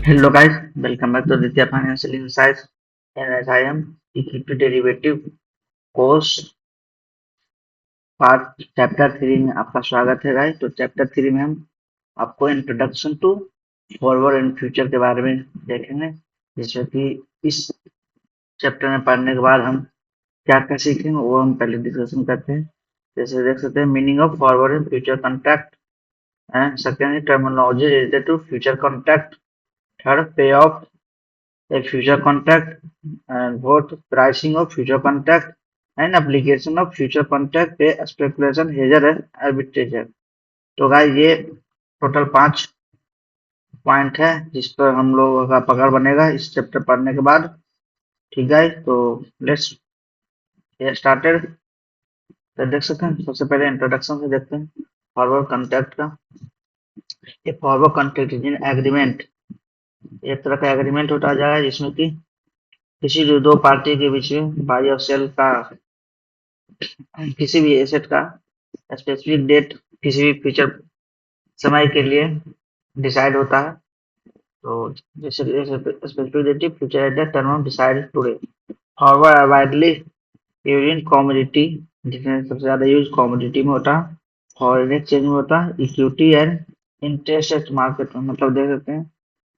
Hello guys, welcome back to Aditya Financial Insights and as I am equity derivative course part chapter 3 में आपका स्वागत है guys. तो chapter 3 में हम आपको introduction to forward and future के बारे में देखेंगे, जिसमें कि इस चैप्टर में पढ़ने के बाद हम क्या क्या सीखेंगे वो हम पहले डिस्कशन करते हैं। जैसे देख सकते हैं meaning of forward and future contract and second terminology related to future contract, third pay off a future contract, and fourth pricing of future contract and application of future contract पे speculation hedger and arbitrager। तो guys ये total 5 point है जिस पर हम लोगों का पकड़ बनेगा इस चैप्टर पढ़ने के बाद। ठीक है, तो लेट्स स्टार्टेड। तो देख सकते हैं सबसे पहले इंट्रोडक्शन से देखते हैं फॉरवर्ड कॉन्ट्रैक्ट का। ये forward contract is an agreement, एक तरह का एग्रीमेंट होता जाएगा जिसमें कि किसी भी दो पार्टी के बीच में बाय और सेल का किसी भी एसेट का स्पेसिफिक डेट किसी भी फ्यूचर समय के लिए डिसाइड होता है। तो जैसे specific date future at the term decide today. Forward are widely use in commodity, जिसमें सबसे ज्यादा यूज कमोडिटी में होता है, फॉरेन एक्सचेंज में होता है, equity and interest rate market में। मतलब देख सकते हैं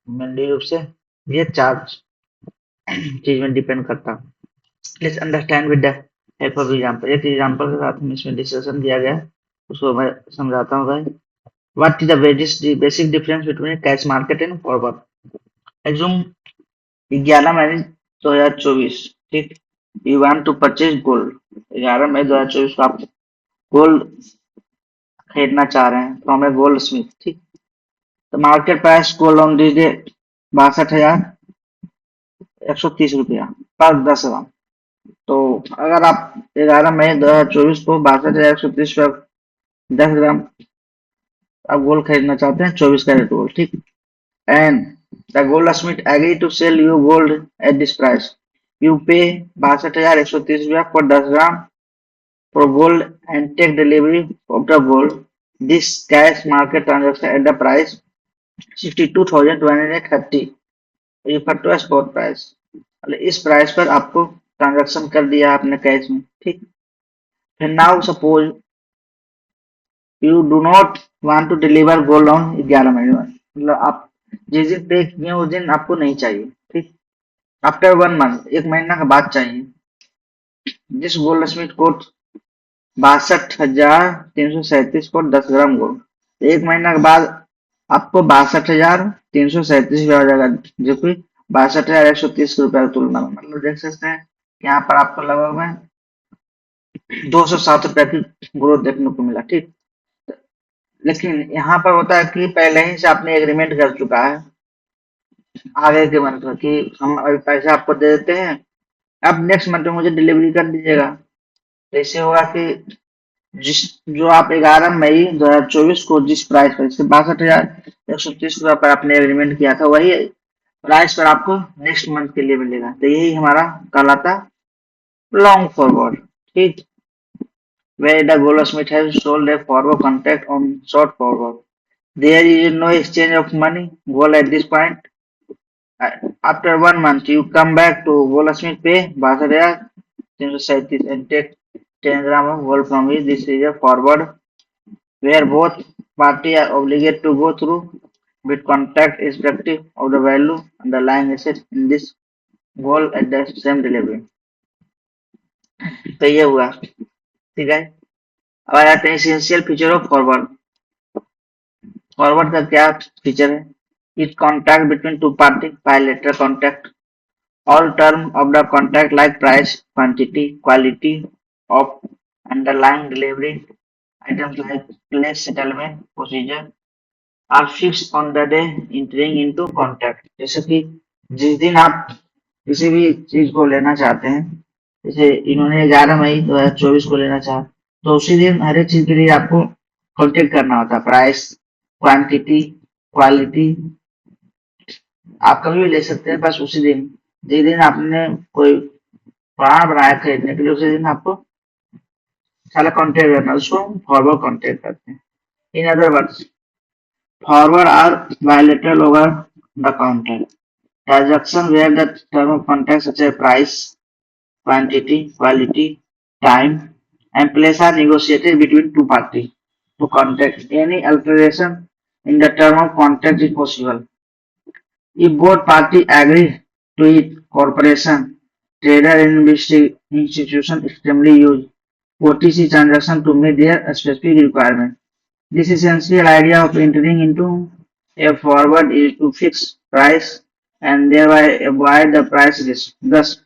मेनली रूप से ये चार चीज में डिपेंड करता है। Let's understand with the help of example. एक एग्जांपल के साथ हम इसमें डिस्कशन किया गया है, उसको मैं समझाता हूँ भाई। What is the basic difference between cash market and forward. Assume 11 मई 2024, ठीक, you want to purchase gold. 11 मई 2024 को आप गोल्ड खरीदना चाह रहे हैं फ्रॉम ए गोल्ड स्मिथ, ठीक। तो market price gold on this day 62,130 रुपया पर 10 ग्राम। तो अगर आप 11 मई 2024 को 62,130 रुपया 10 ग्राम आप गोल्ड खरीदना चाहते हैं, 24 कैरेट गोल्ड, ठीक। And the goldsmith agree to sell you gold at this price, you pay 62,130 रुपया for 10 gram for gold and take delivery of the gold. This cash market transaction at the price 62,230 refer to as spot price। मतलब इस price पर आपको transaction कर दिया आपने cash में, ठीक। फिर now suppose you do not want to deliver gold on 11 मई, मतलब आप जिस दिन पे किए उस दिन आपको नहीं चाहिए, ठीक। आफ्टर 1 मंथ, एक महीना के बाद चाहिए। जिस गोल्ड स्मिथ कोट 62,337 को 10 ग्राम गोल्ड, एक महीना के बाद आपको 62,337 रुपया हो जाएगा, जो कि 62,130 रुपया की तुलना में। मतलब देख सकते हैं यहाँ पर आपको लगभग में 207 रुपया की ग्रोथ देखने को मिला, ठीक। लेकिन यहाँ पर होता है कि पहले ही से आपने एग्रीमेंट कर चुका है आगे के मंथ में कि हम अभी पैसा आपको दे देते हैं, अब नेक्स्ट मंथ में मुझे डिलीवरी कर दीजिएगा। तो इससे होगा कि जिस जो आप 11 मई 2024 को जिस प्राइस पर 62,130 रुपया पर आपने एग्रीमेंट किया था, वही प्राइस पर आपको नेक्स्ट मंथ के लिए मिलेगा। तो यही हमारा कहलाता लॉन्ग फॉरवर्ड, ठीक। Where the goldsmith has sold a forward contract on short forward, there is no exchange of money gold at this point. After 1 month, you come back to goldsmith, pay 62,337 and take 10 gram of gold from it. This is a forward where both parties are obligated to go through with contract irrespective of the value underlying asset in this gold at the same delivery। तो ये हुआ, ठीक है। अब आ जाते हैं essential feature of forward. Forward का क्या फीचर है? It contract between two party, bilateral contract. All terms of the contract like price, quantity, quality of underlying delivery items like place settlement procedure are fixed on the day entering into contract। जैसे कि जिस दिन आप किसी भी चीज को लेना चाहते हैं, जैसे इन्होंने 11 मई 2024 को लेना चाहा, तो उसी दिन हर एक चीज के लिए आपको कॉन्टेक्ट करना होता है। प्राइस, क्वांटिटी, क्वालिटी आप कभी भी ले सकते हैं, बस उसी दिन जिस दिन आपने कोई प्लान बनाया खरीदने के लिए, उसी दिन आपको सारा कॉन्टेक्ट करना है, उसको फॉरवर्ड कॉन्टेक्ट करते हैं। In other words, forward are bilateral होगा the contract. Transaction where the term of contract such as price, quantity, quality, time, and place are negotiated between two parties to contract. Any alteration in the term of contract is possible. If both parties agree to it, corporation, trader, and institution extremely use OTC transaction to meet their specific requirement. This essential idea of entering into a forward is to fix price and thereby avoid the price risk. Thus,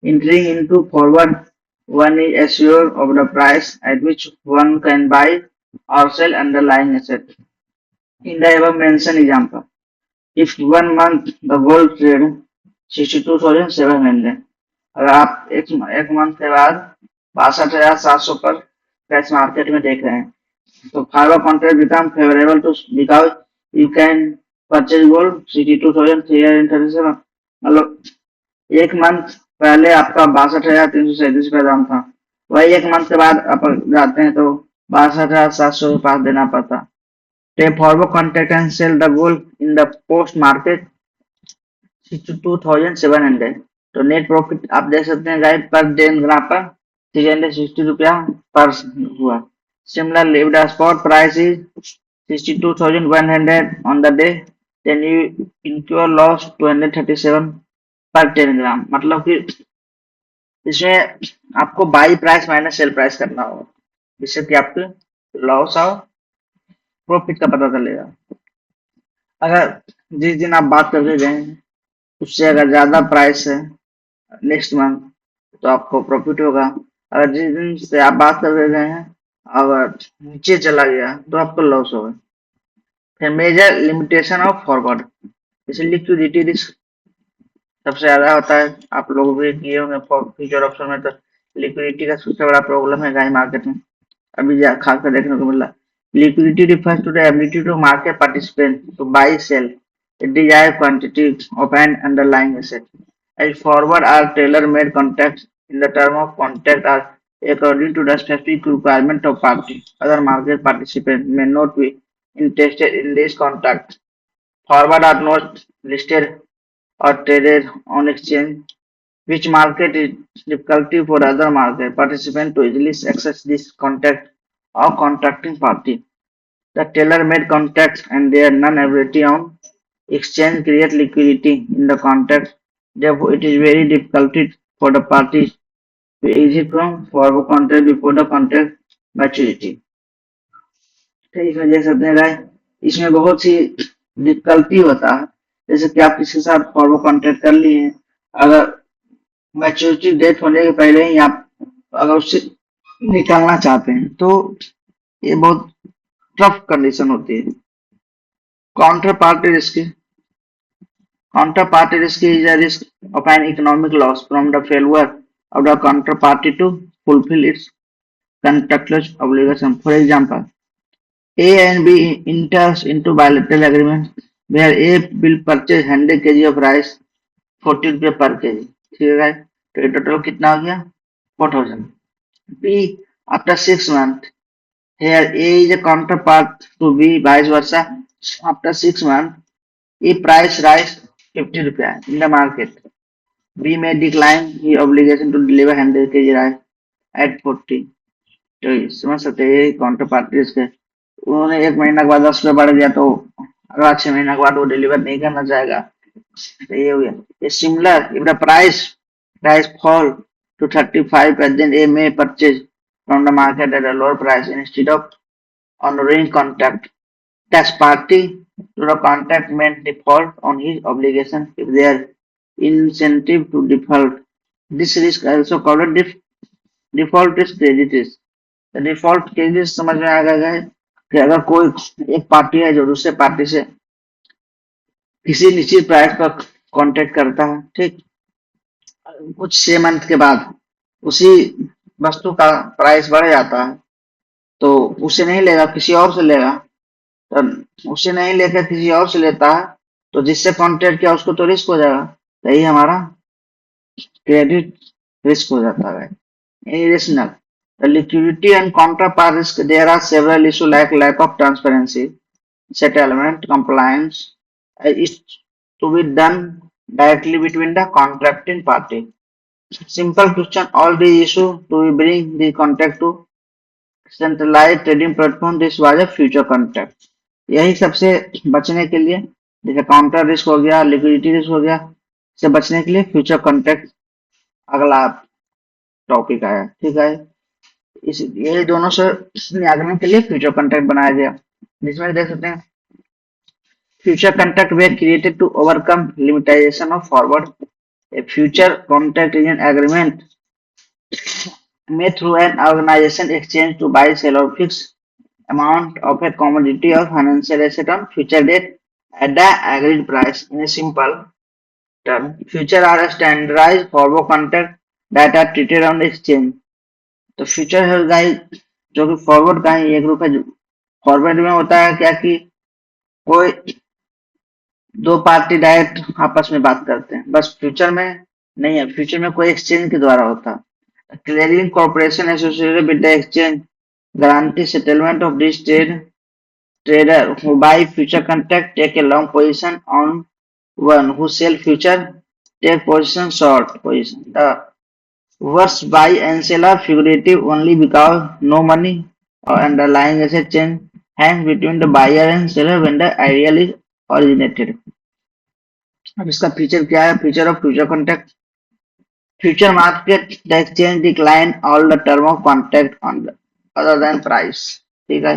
entering into forward, one is assured of the price at which one can buy or sell underlying asset. In the above mentioned example, if 1 month the gold trade 62,700, अगर आप एक month के बाद 62,700 पर price market में देख रहे हैं, तो forward contract become favorable to because you can purchase gold 62,337, मतलब एक मंथ पहले आपका 62,337 का दाम था, वही एक मंथ के बाद आप जाते हैं तो 62,700 के पास देना पड़ता. Take forward contract and sell the gold in the post market 62,700. तो नेट प्रॉफिट आप देख सकते हैं गाइस पर दिन ग्राम पर 360 रुपया पर हुआ. Similarly, if the spot price is 62,100 on the day, then you incur loss 237 पर 10 ग्राम. मतलब कि इसमें आपको by price minus sale price करना होगा जिससे कि आपको लॉस और प्रॉफिट का पता चलेगा. अगर जिस दिन आप बात कर रहे हैं उससे अगर ज्यादा प्राइस है नेक्स्ट मंथ तो आपको प्रॉफिट होगा. अगर जिस दिन से आप बात कर रहे हैं अगर नीचे चला गया तो आपको लॉस होगा. फिर मेजर लिमिटेशन ऑफ फॉरवर्ड, जैसे लिक्विडिटी रिस्क सबसे ज्यादा होता है. आप लोग भी किए होंगे फ्यूचर ऑप्शन में, तो लिक्विडिटी का सबसे बड़ा प्रॉब्लम है गाय मार्केट में अभी खासकर देखने को मिला. Liquidity refers to the ability to market participant to buy sell a desired quantity of an underlying asset. As forward are tailor-made contracts in the term of contract are according to the specific requirement of party. Other market participants may not be interested in this contract. Forward are not listed or traded on exchange, which market it difficulty for other market participants to easily access this contract or contracting party. The tailor-made contracts and their non-availability on exchange create liquidity in the contract. Therefore, it is very difficult for the parties to exit from forward contract before the contract maturity. तो इसमें देख सकते हैं guys, इसमें बहुत सी difficulty होता है. जैसे कि आप किसी के साथ फॉरवर्ड कॉन्ट्रैक्ट कर लिए हैं, अगर मैच्योरिटी डेट होने के पहले ही आप अगर उससे निकालना चाहते हैं तो ये बहुत टफ कंडीशन होती है. Counter party risk, counterparty risk is a risk of an economic loss from the failure of the counterparty to fulfill its contractual obligation. For example, A and B enters into bilateral agreement where A will purchase 100 kg of rice 40 रुपये per kg. ठीक है, तो total कितना हो गया 4,000. B after 6 months, here A is a counterpart to B, vice versa. After 6 months, A price rise 50 rupiah in the market. B may decline his obligation to deliver 100 kg rice at 40. तो समझ सकते हैं ये counter party risk है. उन्होंने एक महीना के बाद 10 रुपये बढ़ गया तो अगला 6 महीना के बाद वो डिलीवर नहीं करना चाहेगा. तो ये हो गया. ये similar if the price fall to 35 then A may purchase from the market at a lower price instead of honoring contract. Tax party to the contract may default on his obligation if there is incentive to default. This risk is also called default risk, credit risk. The default credit समझ में आ गया है कि अगर कोई एक party है जो दूसरे पार्टी से किसी निश्चित प्राइस पर कॉन्ट्रैक्ट करता है, ठीक, कुछ 6 मंथ के बाद उसी वस्तु का प्राइस बढ़ जाता है तो उसे नहीं लेगा, किसी और से लेगा. तो उसे नहीं लेकर किसी और से लेता है तो जिससे कॉन्ट्रैक्ट किया उसको तो रिस्क हो जाएगा. तो यही हमारा क्रेडिट रिस्क हो जाता है. Irrational. The liquidity and counterpart risk. There are several issues like lack of transparency, settlement, compliance. It to be done directly between the contracting party. Simple question, all the issue to be bring the contract to centralized trading platform. This was a future contract. यही सबसे बचने के लिए, जैसे counter risk हो गया, liquidity risk हो गया, से बचने के लिए फ्यूचर कॉन्ट्रैक्ट अगला टॉपिक आया। ठीक है, इस ये दोनों से निराकरण के लिए फ्यूचर कॉन्ट्रैक्ट बनाया गया, जिसमें देख सकते हैं future contract were created to overcome limitation of forward. A future contract is an agreement made through an organization exchange to buy, sell, or fix amount of a commodity or financial asset on future date at the agreed price. In a simple term, future are a standardized forward contract that are treated on the exchange. तो future है guys जो कि forward का ही एक रूप है। Forward में होता है क्या कि कोई दो पार्टी डायरेक्ट आपस में बात करते हैं, बस फ्यूचर में नहीं है। फ्यूचर में कोई एक्सचेंज के द्वारा होता है। Clearing corporation associated with the exchange guarantee settlement of this trader who buy future contract take a long position on one who sell future take position short position. The words buy and sell are figurative only because no money or underlying asset change hands between the buyer and seller when the ideal is originated. अब इसका feature क्या है? Feature of future contract, future market the exchange decline all the term of contract on the other than price. ठीक है,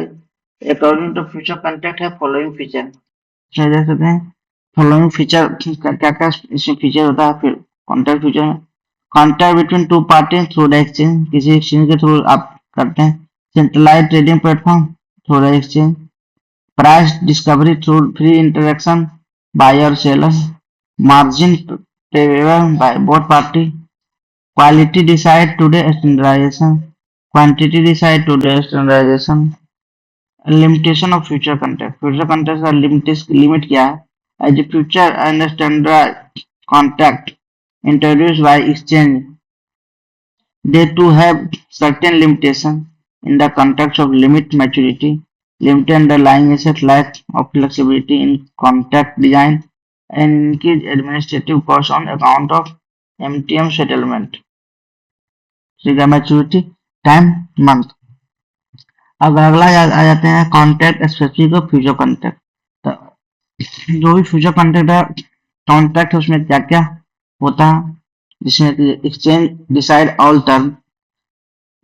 according to future contract है following feature. देख सकते हैं फॉलोइंग फीचर क्या क्या इसमें फीचर होता है। फिर कॉन्ट्रैक्ट फ्यूचर में contract between two party through the exchange, किसी एक्सचेंज के थ्रू आप करते हैं। Centralized trading platform through the exchange, price discovery through free interaction buyer seller, margin payable by both party, quality decide to the standardization, quantity decide to the standardization, limitation of future contract, future contract का limit क्या है? As a future and standard contract introduced by exchange, they too have certain limitation in the context of limit maturity, limited underlying asset, lack of flexibility in contract design, and increased administrative costs on account of MTM settlement. ठीक है, maturity time month. अब अगला आ जाते हैं contract specific और future contract. तो जो भी फ्यूचर कॉन्ट्रैक्ट है कॉन्ट्रैक्ट है उसमें क्या क्या होता है, जिसमें कि एक्सचेंज डिसाइड ऑल टर्म,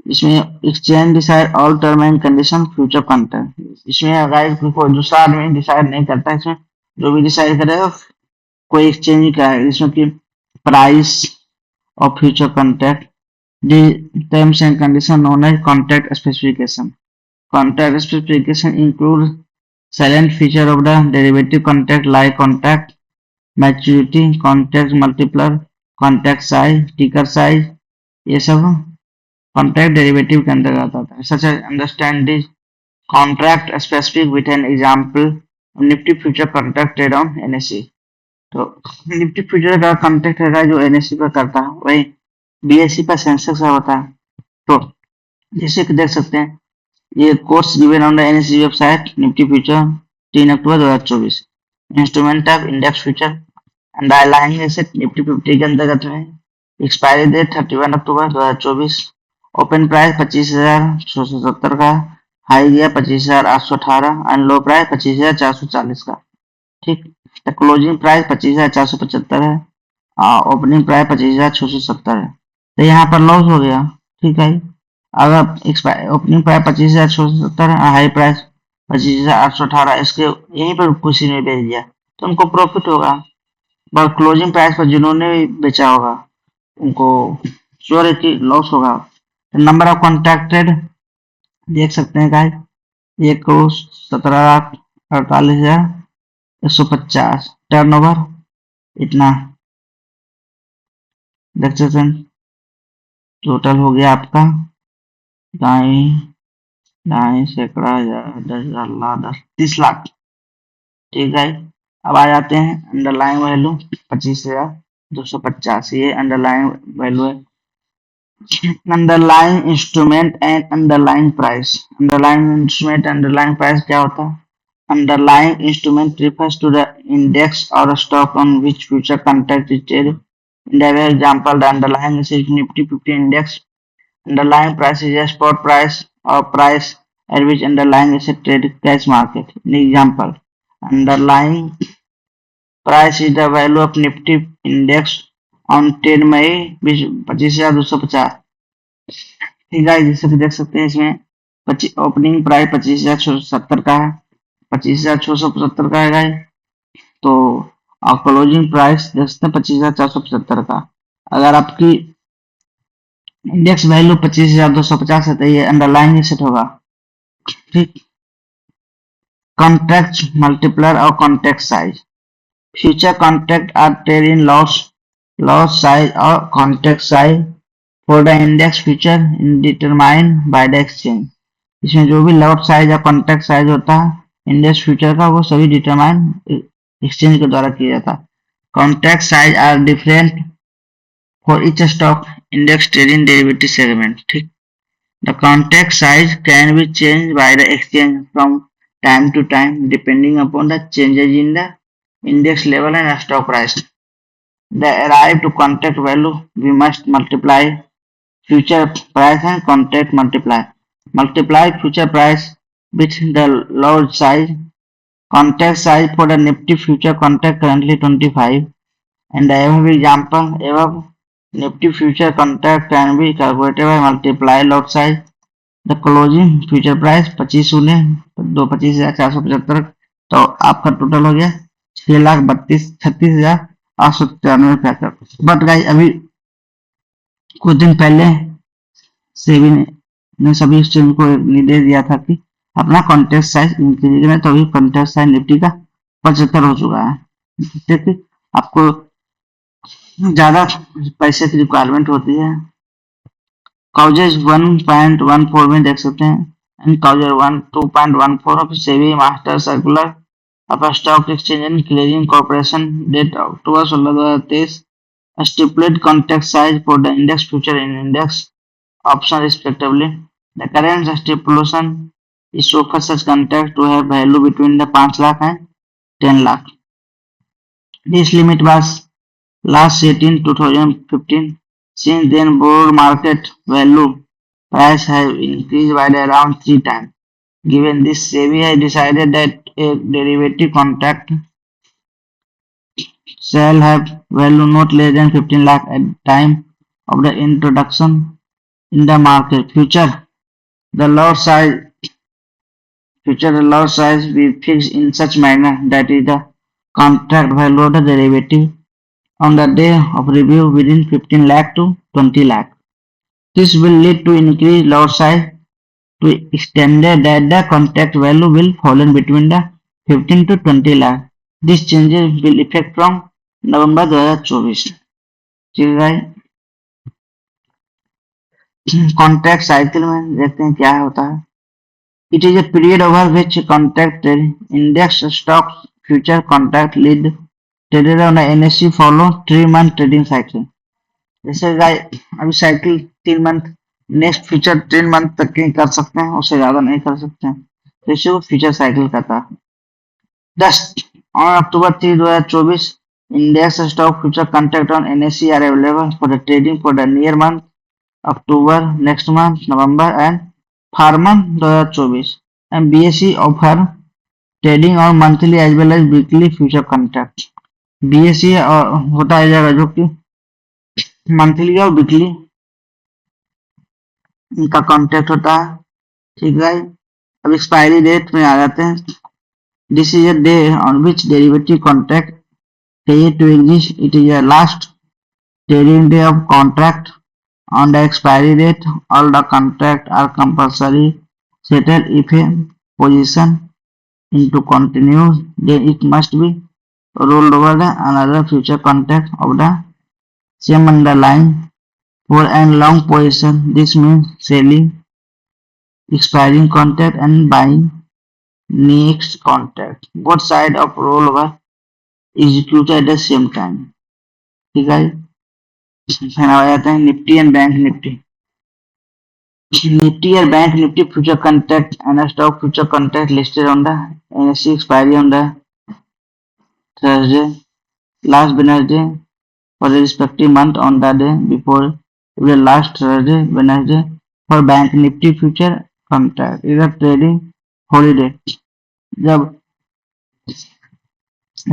इसमें exchange decide all term and condition future contract. इसमें अगर कोई दूसरा आदमी डिसाइड नहीं करता, इसमें जो भी डिसाइड करेगा कोई एक्सचेंज का है, जिसमें कि price of future contract, the terms and conditions known as contract specification. Contract specification includes silent feature of the derivative contract like contract maturity, contract multiplier, contract size, ticker size, ये सब contract derivative के अंतर्गत आता है। Such as understand this contract specific with an example Nifty future contract trade on NSE। तो Nifty future का contract है जो एनएससी पर करता है, वही बीएससी पर सेंसेक्स का होता है। तो जैसे कि देख सकते हैं ये course given on the NSC website Nifty future 3 October 2024, instrument of index future and underlying asset Nifty 50 के अंतर्गत में। एक्सपायरी डेट 31 अक्टूबर 2024, ओपन प्राइस 25,670 का, हाई गया 25,818 एंड लो प्राइस 25,440 का। ठीक, क्लोजिंग प्राइस 25,475 है, ओपनिंग प्राइस 25,670 है। तो यहाँ पर लॉस हो गया। ठीक है, अगर ओपनिंग प्राइस 25,670 है, हाई प्राइस 25,818, इसके यहीं पर किसी ने बेच दिया तो उनको प्रॉफिट होगा, पर क्लोजिंग प्राइस पर जिन्होंने भी बेचा होगा उनको श्योर की लॉस होगा। नंबर ऑफ कॉन्ट्रैक्टेड देख सकते हैं गाइस 1,17,48,150, टर्नओवर इतना देख सकते हैं। टोटल हो गया आपका ढाई सैकड़ा, 10,000, 30 लाख। ठीक है, अब आ जाते हैं अंडरलाइन वैल्यू 25,250, ये अंडरलाइन वैल्यू है। Underline instrument and underline price, underline instrument underline price क्या होता है? Underlying instrument refers to the index or a stock on which future contract is traded. In the example, the underlying is Nifty 50 index. Underlying price is a spot price or price at which underlying is a traded cash market. In example, underlying price is the value of Nifty index on 10 मई 25,250. ठीक है, जैसे कि देख सकते हैं इसमें opening price 25,670 का है, 25,670 का है गाइस। तो क्लोजिंग प्राइस देख सकते हैं 25,475 का। अगर आपकी इंडेक्स वैल्यू 25,250 है तो ये अंडरलाइन ही सेट होगा। ठीक, कॉन्ट्रैक्ट मल्टीप्लायर और contract size. Future contract are trade in lot size और contract size for the index future determined by the exchange. इसमें जो भी लॉट साइज या कॉन्ट्रैक्ट साइज होता है इंडेक्स फ्यूचर का, वो सभी डिटरमाइन एक्सचेंज के द्वारा किया जाता है। Contract size are different for each stock index trading derivative segment. ठीक, the contract size can be changed by the exchange from time to time depending upon the changes in the index level and stock price. The arrived to contract value, we must multiply future price and contract multiply. Multiply future price with the lot size. Contract size for the Nifty future contract currently 25, and the above example above Nifty future contract can be calculated by multiply lot size. The closing future price 25,475। तो आपका total हो गया 6,36,893 रुपया। But guys अभी कुछ दिन पहले सेबी ने सभी एक्सचेंज को निर्देश दिया था कि अपना कॉन्ट्रैक्ट साइज इंक्रीज करें, तो अभी कॉन्ट्रैक्ट साइज निफ्टी का 75 हो चुका है। जिससे कि आपको ज्यादा पैसे की रिक्वायरमेंट होती है। काउजेज 1.14 में देख सकते हैं, एंड काउजर 2.14 of SEBI master circular of stock exchange and clearing corporation dated October 16, 2023 stipulate contract size for the index future and index option respectively. The current stipulation is so for such contract to have value between the 5 lakh and 10 lakh. This limit was last set in 2015. Since then, board market value price have increased by around 3 times. Given this, SEBI has decided that a derivative contract shall have value not less than 15 lakh at time of the introduction in the market. The lot size be fixed in such manner that is the contract value of the derivative on the day of review within 15 lakh to 20 lakh. This will lead to increased lot size to extended that the contract value will fall in between the 15 to 20 lakh. This changes will effect from नवंबर 2024। ठीक है, contract cycle में देखते हैं क्या होता है। It is a period over which contract index stock future contract lead traded on NSC follow 3 month trading cycle. जैसे अभी cycle 3 month, next future 3 month तक की कर सकते हैं, उससे ज्यादा नहीं कर सकते हैं, तो इसे वो फ्यूचर साइकिल कहता है। 10 अक्टूबर 3, 2024 index stock future contract on NSE are available for the trading for the near month October, next month November and far month 2024, and BSE offer trading on monthly as well as weekly future contract। BSE होता है जाएगा जो कि monthly और weekly इनका contract होता है। ठीक है, अब एक्सपायरी डेट में आ जाते हैं। This is a day on which derivative contract fail to exist. It is a last trading day of contract. On the expiry date, all the contracts are compulsory settled. If a position into continues, then it must be rolled over the another future contract of the same underlying for a long position. This means selling expiring contract and buying next contract. Both sides of rollover executed at the same time। ठीक है, फिर आ जाते हैं Nifty and bank Nifty. Nifty or Bank Nifty future contract and a stock future contract listed on the NSE expiry on the Thursday, last Wednesday for the respective month on the day before the last Thursday, Wednesday for Bank Nifty future contract is a trading holiday. जब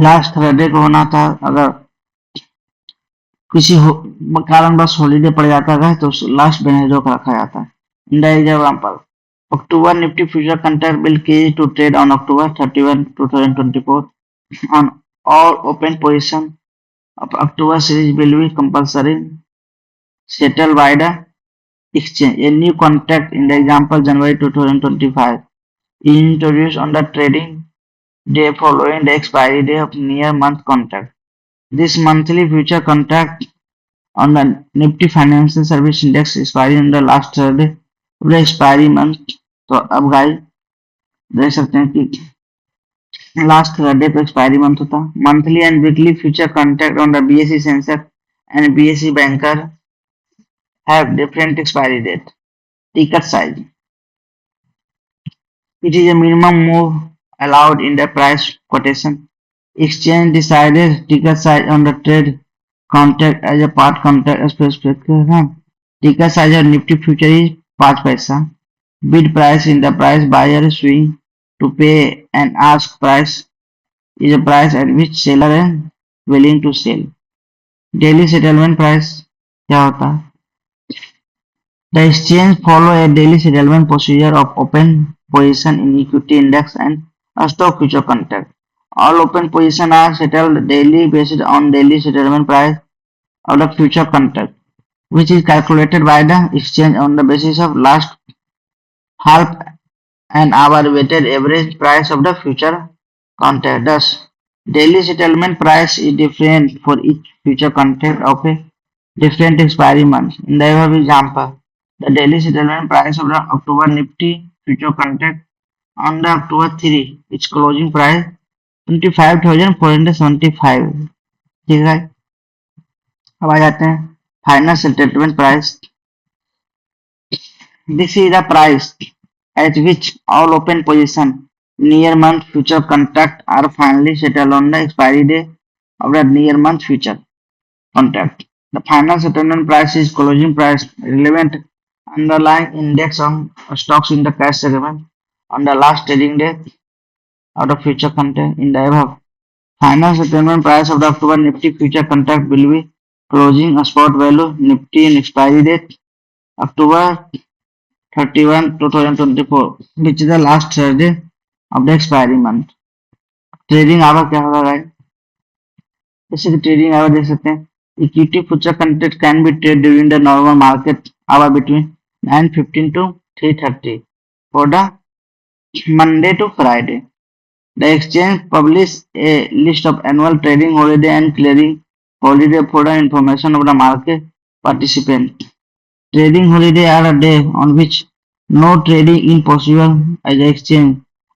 last Thursday को होना था, अगर किसी कारणवश holiday पड़ जाता था तो लास्ट वेडनेसडे को रखा जाता है. India example. October Nifty future contract will carry to trade on October 31, 2024 on all open position of October series will be compulsory settled by the exchange. A new contract in the example January 2025 is introduced on the trading day following the expiry day of near month contract. This monthly future contract on the Nifty Financial Service Index expiring on the last Thursday of the expiry month. तो अब guys देख सकते हैं कि last Thursday पे expiry month होता. Monthly and weekly future contract on the BSE Sensex and BSE banker have different expiry date. Ticket size. It is a minimum move allowed in the price quotation. Exchange decided ticket size on the trade contract as a part contract specification. Ticket size of Nifty future is 5 paisa. Bid price in the price buyer swing to pay and ask price is a price at which seller is willing to sell. Daily settlement price क्या होता है? The exchange follow a daily settlement procedure of open position in equity index and a stock future contract. All open position are settled daily based on daily settlement price of the future contract, which is calculated by the exchange on the basis of last half an hour weighted average price of the future contract. Thus, daily settlement price is different for each future contract of a different expiry month. In the above example, the daily settlement price of the October Nifty future contract on the October 3 its closing price 25,475. ठीक है. अब आ जाते हैं final settlement price. This is the price at which all open position near month future contract are finally settled on the expiry day of the near month future contract. The final settlement price is closing price relevant underlying index of stocks in the cash segment on the last trading day of the future contract. In the above, final settlement price of the October Nifty future contract will be closing spot value Nifty and expiry date October 31, 2024, which is the last Thursday of the expiry month. Trading hour क्या होगा guys? जैसे कि trading our देख सकते हैं. Equity future contract can be trade during the normal market hour between 9:15 to 3:30 for the Monday to Friday. The exchange publish a list of annual trading holiday and clearing holiday for the information of the market participant. Trading holiday are a day on which no trading is possible as a exchange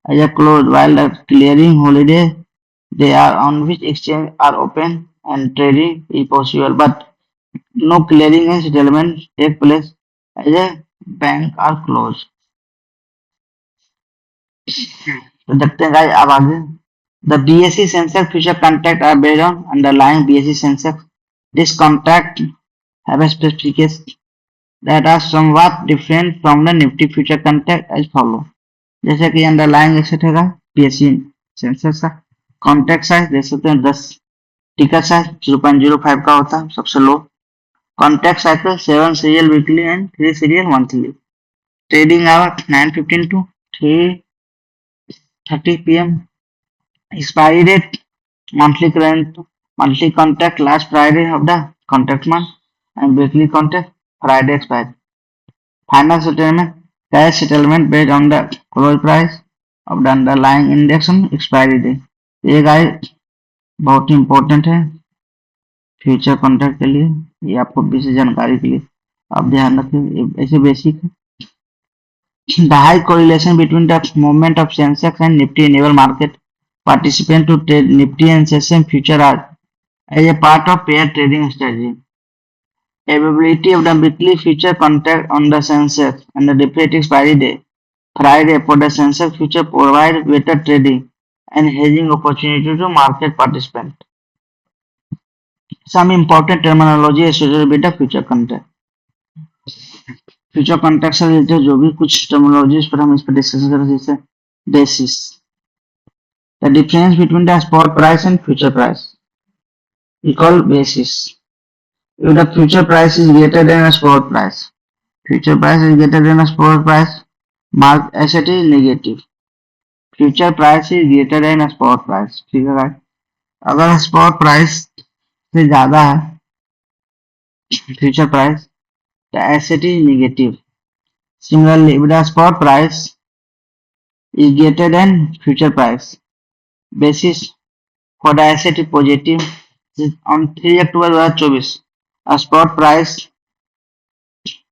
as a close, while the clearing holiday they are on which exchange are open and trading is possible, but no clearing and settlement take place as a bank are closed. तो देखते हैं guys अब आगे. The BSE Sensex future contract are based on underlying BSE Sensex. This contract have a specification that are somewhat different from the Nifty future contract as follow. जैसे कि underlying asset हैगा BSE Sensex का. Contract size देख सकते हैं 10. Ticket size 0.05 का होता है सबसे low. Contract cycle 7 serial weekly and 3 serial monthly. Trading hour 9:15 to 3:30 PM. Expiry date monthly contract last Friday of the contract month and weekly contract Friday expiry. Final settlement cash settlement based on the close price of the underlying index on expiry day. ये guys बहुत ही important है future contract के लिए. ये आपको basic जानकारी के लिए आप ध्यान रखें. ऐसे बेसिक है. The high correlation between the movement of Sensex and Nifty enable market participants to trade Nifty and Sensex future as a part of pair trading strategy. Availability of the weekly future contract on the Sensex and the definite expiry day. Friday for the Sensex future provide better trading and hedging opportunity to market participant. Some important terminology associated with the future contract. Future contract से related जो भी कुछ terminologies पर हम इस पर discuss कर रहे थे basis the difference between the spot price and future price we call basis. If the future price is greater than a spot price, future price is greater than a spot price, mark as it is negative. Future price is greater than a spot price. ठीक है भाई, अगर spot price से ज्यादा है future price the asset is negative. Similarly, if the spot price is greater than future price, basis for the asset is positive. On 3 October 2024, a spot price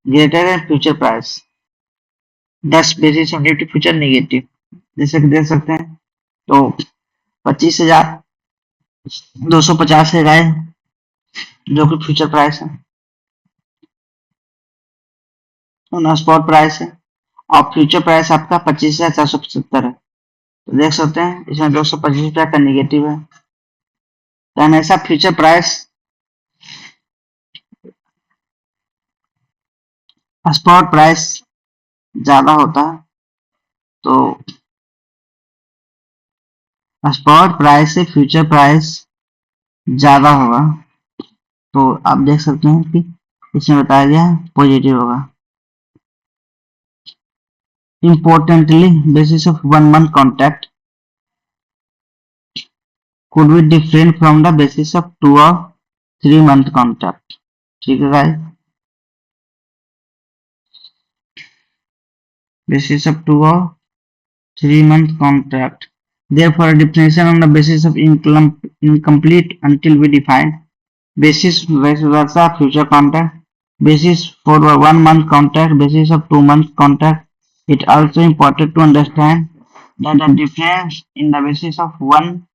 greater than future price, thus basis of Nifty future negative. जैसे कि देख सकते हैं तो 25,250 से गए जो कि फ्यूचर प्राइस है तो स्पॉट प्राइस है और फ्यूचर प्राइस आपका 25,475 है. तो देख सकते हैं इसमें 225 रुपया का निगेटिव है. तो हमेशा फ्यूचर प्राइस स्पॉट प्राइस ज्यादा होता है तो स्पॉट प्राइस से फ्यूचर प्राइस ज्यादा होगा. तो आप देख सकते हैं कि इसमें बताया गया है पॉजिटिव होगा. Importantly, basis of 1 month contract could be different from the basis of 2 or 3 month contract. ठीक है guys, basis of 2 or 3 month contract. Therefore, a definition on the basis of incomplete until we define basis vice versa future contract, basis for a 1 month contract, basis of 2 month contract. It also important to understand that the difference in the basis of 1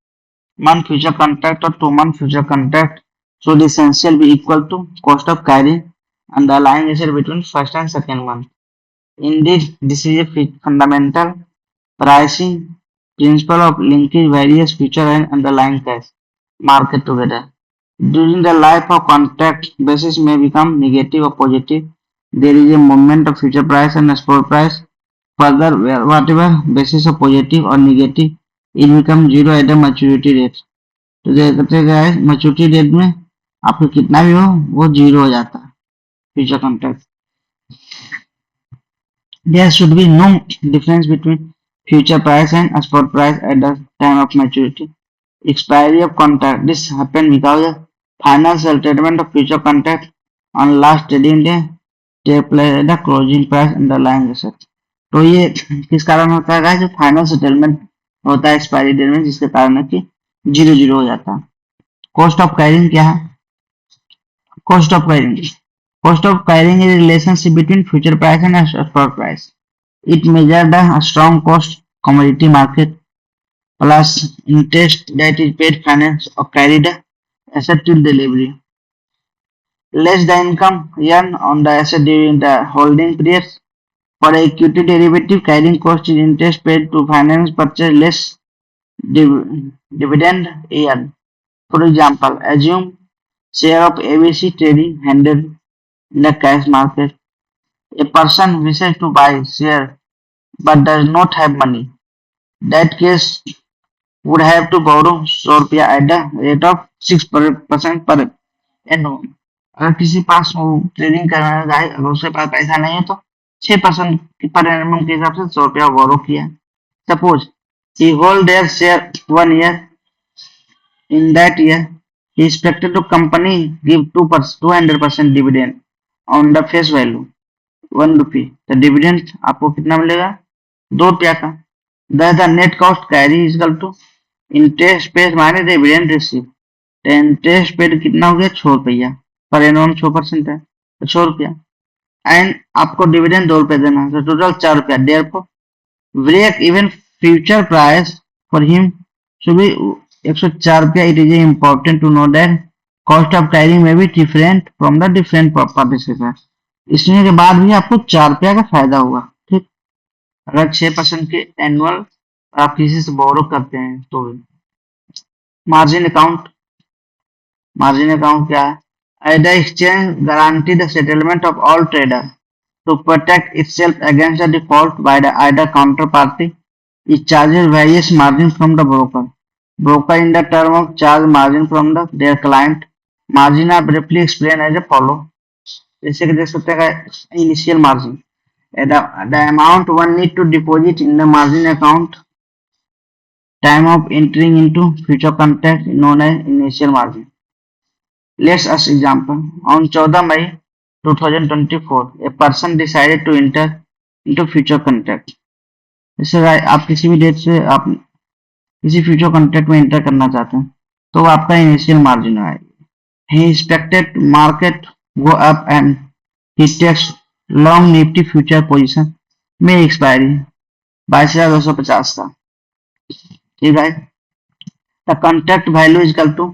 month future contract or 2 month future contract should essentially be equal to cost of carrying and the lying asset between first and second month. Indeed, this is a fundamental pricing principle of linking various future and underlying cash market together. During the life of contract, basis may become negative or positive. There is a movement of future price and spot price. Further, whatever basis of positive or negative, it becomes zero at the maturity rate. तो देखते हैं maturity date में आपको कितना भी हो वो zero हो जाता है future contract. There should be no difference between future price and spot price at the time of maturity. Expiry of contract. This happen because the final settlement of future contract on last trading day take place at the closing price underlying asset. तो ये किस कारण होता है जो final settlement होता है expiry date में जिसके कारण है कि 0-0 हो जाता है. कॉस्ट ऑफ कैरिंग क्या है? Cost of carrying is a relationship between future price and spot price. It measures the strong cost commodity market plus interest that is paid finance or carried asset till delivery, less the income earned on the asset during the holding period. For equity derivative, carrying cost is interest paid to finance purchase less dividend earned. For example, assume share of ABC trading handled in the cash market. A person wishes to buy share but does not have money. That case would have to borrow 100 रुपया at the rate of 6% per annum. अगर किसी पास trading करना जाए अगर उसके पास पैसा नहीं है तो 6% पर एनम के हिसाब से 100 रुपया बोरो किया. Suppose he hold their share 1 year. In that year, he expected the company give 200% dividend on the face value 1 rupee. The dividend आपको कितना मिलेगा 2 रुपया का. Thus the net cost carry is equal to interest paid minus dividend received. The interest paid कितना हो गया 6 रुपया per annum 6% है तो 6 रुपया एंड आपको डिविडेंड 2 रुपया देना तो टोटल 4 रुपया. Therefore, break even future price for him should be 104 रुपया. It is important to know that cost of carrying में भी different from the different participant. इसमें के बाद भी आपको 4 रुपया का फायदा होगा। ठीक, अगर 6% के एनुअल आप किसी से बोरो करते हैं तो भी। मार्जिन अकाउंट, मार्जिन अकाउंट क्या है? The exchange guarantee the settlement of all traders to protect itself against the default by the either counterparty. It charges various margin from the broker. Broker in the term of charge margin from their client. Margin are briefly explained as a follow. जैसे कि देख सकते हैं initial margin, the amount one need to deposit in the margin account time of entering into future contract known as initial margin. Let's us example. On 14 May 2024, a person decided to enter into future contract. जैसे आप किसी भी date से आप किसी future contract में enter करना चाहते हैं तो वो आपका इनिशियल मार्जिन है। He expected market go up and he takes long nifty future position में एक्सपायरी 22,250 का। ठीक है, the contract value is equal to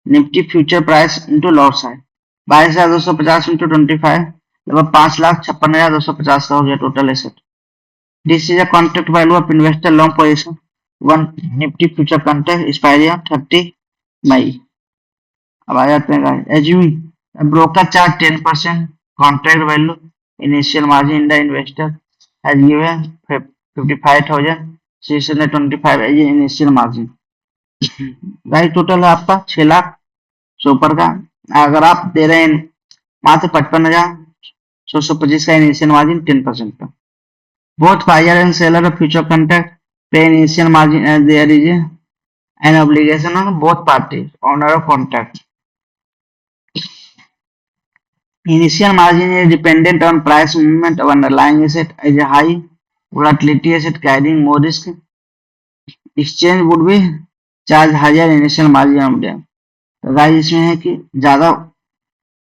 Nifty future price into lot size 22,250 into 25 लगभग 5,56,250 का हो गया total asset. This is a contract value of investor long position one Nifty future contract expiry on 30 मई। अब आ जाते हैं assuming broker charge 10% contract value initial margin in the investor has given 55,625 as initial margin. Guys total है आपका 6,00,000 super का। अगर आप दे रहे हैं मात्र 55,625 का इनिशियल मार्जिन 10% का। Both buyer and seller of future contract pay initial margin as there is an obligation on both parties owner of contract. Initial margin is dependent on price movement of underlying asset as a high volatility asset carrying more risk. Exchange would be charge higher initial margin of them. तो guys इसमें है कि ज्यादा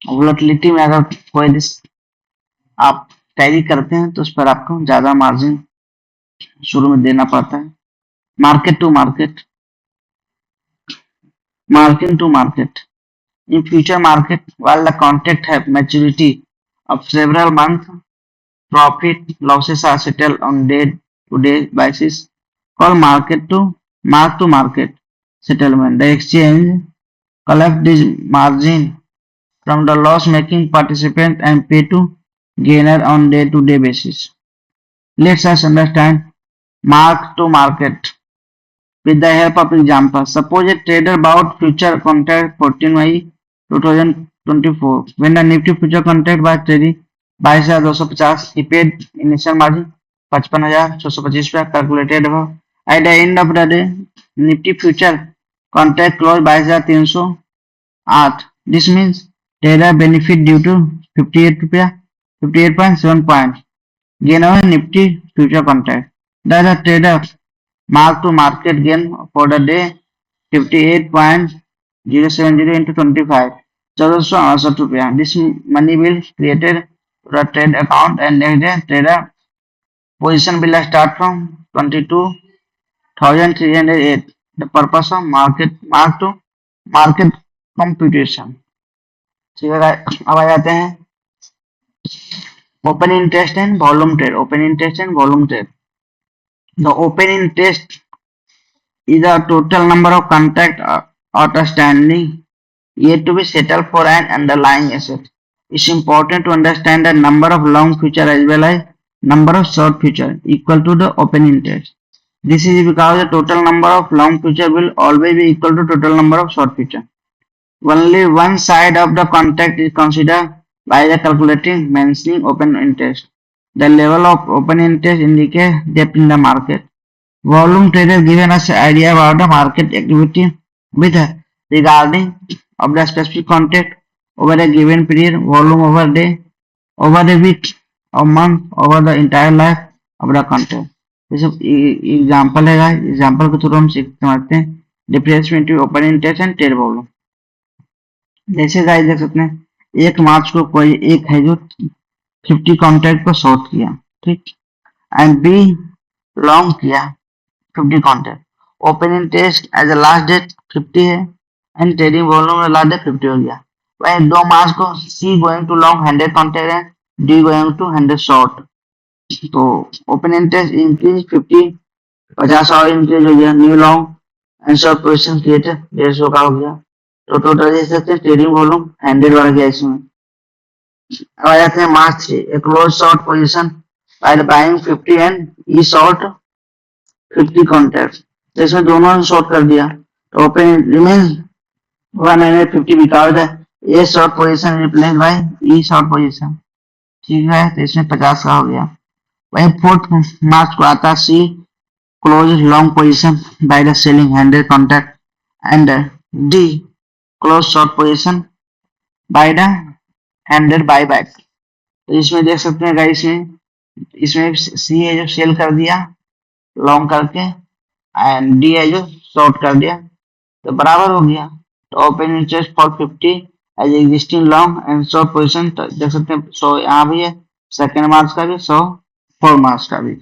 volatility में अगर कोई risk आप carry करते हैं तो उस पर आपको ज्यादा मार्जिन शुरू में देना पड़ता है। Market to market, marking to market in future market while the contract have maturity of several months, profit losses are settled on day to day basis called mark to market settlement. The exchange collect this margin from the loss making participant and pay to gainer on day to day basis. Let us understand mark to market with the help of example. Suppose a trader bought future contract 14 May 2024 when the Nifty future contract was trading 22,250, he paid initial margin 55,625 calculated above. At the end of the day, Nifty future contract closed 22,308. This means trader benefit due to 58 rupiah 58.7 points gain on Nifty future contract. Thus the trader mark to market gain for the day 58.070 into 25 1468 रुपया। This money will created to the trade account and next day trader position will start from 22,308. The purpose of mark to market computation। ठीक है, अब आ जाते हैं open interest and volume trade. Open interest and volume trade. The open interest is the total number of contract outstanding yet to be settled for an underlying asset. It's important to understand the number of long future as well as number of short future equal to the open interest. This is because the total number of long future will always be equal to total number of short future. Only one side of the contract is considered by the calculating mentioning open interest. The level of open interest indicates depth in the market. Volume trade has given us an idea about the market activity with regarding of the specific contract over a given period, volume over day, over a week or month, over the entire life of the contract. ये सब example है guys, example के through हम समझते हैं difference between open interest and trade volume. जैसे guys देख सकते हैं 1 मार्च को कोई एक है जो 50 कॉन्ट्रैक्ट को शॉर्ट किया, ठीक, एंड बी लॉन्ग किया 50 contract. Open interest as a last date 50 है एंड ट्रेडिंग वॉल्यूम ला दे 50 हो गया। वही 2 मार्च को C going to long 100 contract है, डी गोइंग टू 100 शॉर्ट। तो ओपन इंटरेस्ट इंक्रीज 50, 50 और इंक्रीज हो गया। New long and short position created 150 का हो गया। तो टोटल देख सकते हैं ट्रेडिंग वॉल्यूम 100 बढ़ गया इसमें। अब आ जाते हैं March 3, A close short position by buying 50 and E short 50 contract. तो इसमें दोनों ने शॉर्ट कर दिया। तो open remains 150 because A short position replace by E short position. ठीक है, तो इसमें 50 का हो गया। वही 4 मार्च को आता है सी close long position by the selling 100 contract and D close short position by the 100 buyback। तो इसमें देख सकते हैं गाइस, इसमें सी है जो सेल कर दिया लॉन्ग करके, एंड डी है जो शॉर्ट कर दिया, तो बराबर हो गया। तो open interest for 50 as existing long and short position, तो देख सकते हैं 100 यहाँ भी है, सेकेंड मार्च का भी, 100 4 मार्च का भी।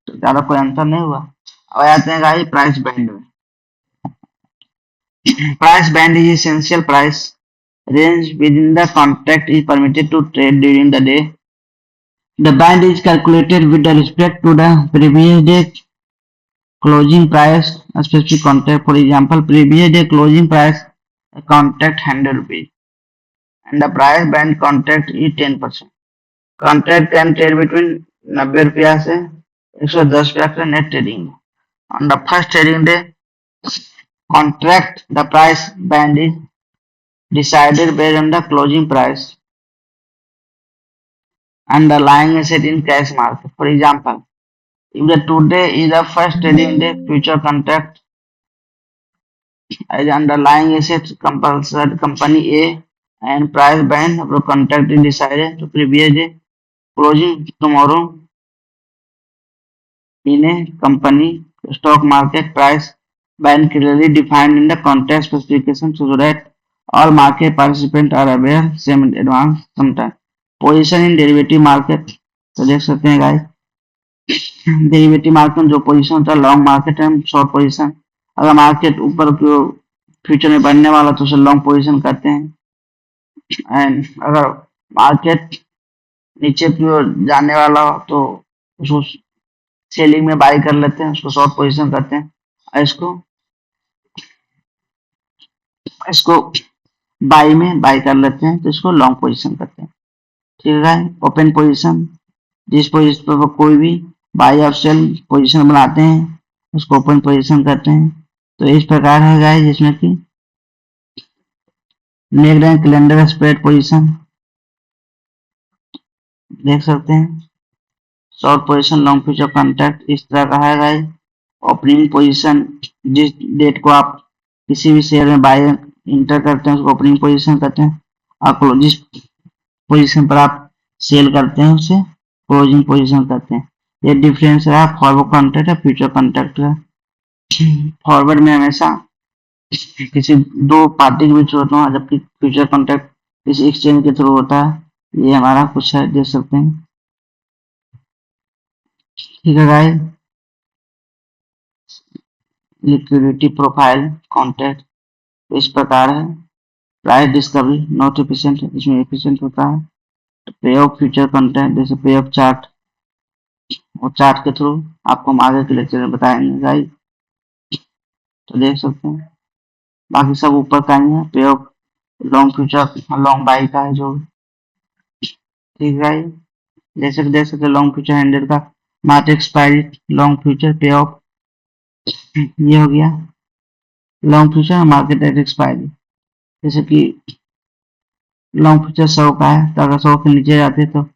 तो ज्यादा कोई अंतर नहीं हुआ। अब आते हैं गाइस प्राइस बैंड में। Price band is essential price range within the contract is permitted to trade during the day. The band is calculated with respect to the previous day closing price a specific contract. For example, previous day closing price a contract 100 rupees and the price band contract is 10%. Contract can trade between 90 रुपया से 110 रुपया का net trading. On the first trading day, contract the price band is decided based on the closing price underlying asset in cash market. For example, if the today is the first trading day, future contract as underlying asset compulsory company A and price band of the contract is decided to previous day closing tomorrow in a company stock market price band clearly defined in the contract specification so that all market participants are aware same in advance sometime. Position in derivative market, तो देख सकते हैं guys, derivative market में जो position होता है long market है, short position. अगर मार्केट ऊपर की ओर फ्यूचर में बढ़ने वाला तो उसे लॉन्ग पोजीशन करते हैं, एंड अगर मार्केट नीचे की ओर जाने वाला हो तो उसको सेलिंग में बाई कर लेते हैं, उसको शॉर्ट पोजीशन करते हैं। और इसको बाई में बाई कर लेते हैं तो इसको लॉन्ग पोजीशन करते हैं। ठीक है, ओपन पोजीशन जिस पोजीशन पर कोई भी बाई और सेल पोजीशन बनाते हैं उसको ओपन पोजीशन करते हैं। तो इस प्रकार है गाइस, जिसमें कि naked and calendar spread position देख सकते हैं, short position long future contract इस तरह का है गाइस। ओपनिंग पोजीशन जिस डेट को आप किसी भी शेयर में बाय इंटर करते हैं उसको ओपनिंग पोजीशन करते हैं, और जिस पोजीशन पर आप सेल करते हैं उसे क्लोजिंग पोजीशन करते हैं। ये डिफरेंस रहा फॉरवर्ड कॉन्ट्रैक्ट और फ्यूचर कॉन्ट्रैक्ट का। फॉरवर्ड में हमेशा किसी दो पार्टी के बीच होता है, जबकि फ्यूचर कॉन्ट्रैक्ट किसी एक्सचेंज के थ्रू होता है। ये हमारा कुछ है, देख सकते हैं। ठीक है गाइस, लिक्विडिटी प्रोफाइल कॉन्ट्रैक्ट इस प्रकार है। प्राइस डिस्कवरी नॉट एफिशिएंट, इसमें एफिशिएंट होता है। पे ऑफ फ्यूचर कॉन्ट्रैक्ट जैसे पे ऑफ चार्ट, और चार्ट के थ्रू आपको हम आगे के लेक्चर में बताएंगे गाइस। तो देख सकते हैं बाकी सब ऊपर का ही है। पे of long future long by का है जो। ठीक है, जैसे कि देख सकते हैं लॉन्ग फ्यूचर 100 का मार्केट एक्सपायरी लॉन्ग फ्यूचर पे ऑफ, ये हो गया long future market at expiry. जैसे कि लॉन्ग फ्यूचर 100 का है, तो अगर 100 के नीचे जाते तो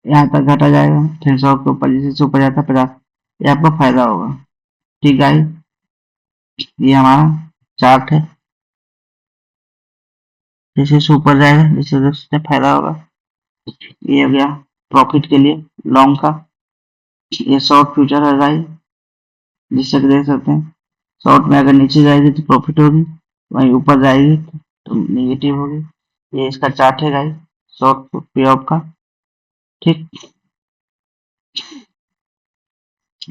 यहाँ तक घटा जाएगा, फिर 100 के ऊपर जैसे ऊपर जाता 50, ये आपका फायदा होगा। ठीक है, ये हमारा चार्ट है। जैसे से ऊपर जाएगा जैसे जैसे फायदा होगा। ये हो गया प्रॉफिट के लिए लॉन्ग का। ये शॉर्ट फ्यूचर है गाइस, जिससे कि देख सकते हैं शॉर्ट में अगर नीचे जाएगी तो प्रॉफिट होगी, वहीं ऊपर जाएगी तो नेगेटिव होगी। ये इसका चार्ट है गाइस शॉर्ट पे ऑफ का। ठीक,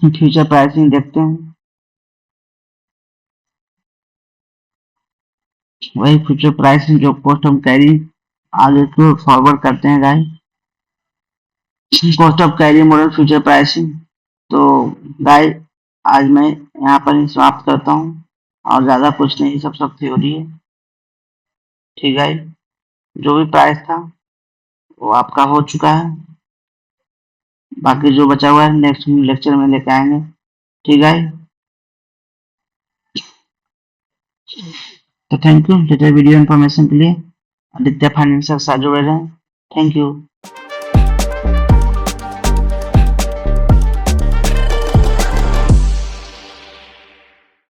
फ्यूचर प्राइसिंग देखते हैं। वही फ्यूचर प्राइस जो कॉस्ट ऑफ कैरी आगे को फॉरवर्ड करते हैं guys, cost of carry model future pricing. तो गाइस आज मैं यहाँ पर ही समाप्त करता हूँ, और ज्यादा कुछ नहीं, सब थ्योरी है। ठीक है, जो भी प्राइस था वो आपका हो चुका है, बाकी जो बचा हुआ है नेक्स्ट लेक्चर में लेके आएंगे। ठीक है, तो थैंक यू वीडियो इन्फॉर्मेशन के लिए। आदित्य फाइनेंशियल से जुड़े रहें। Thank you.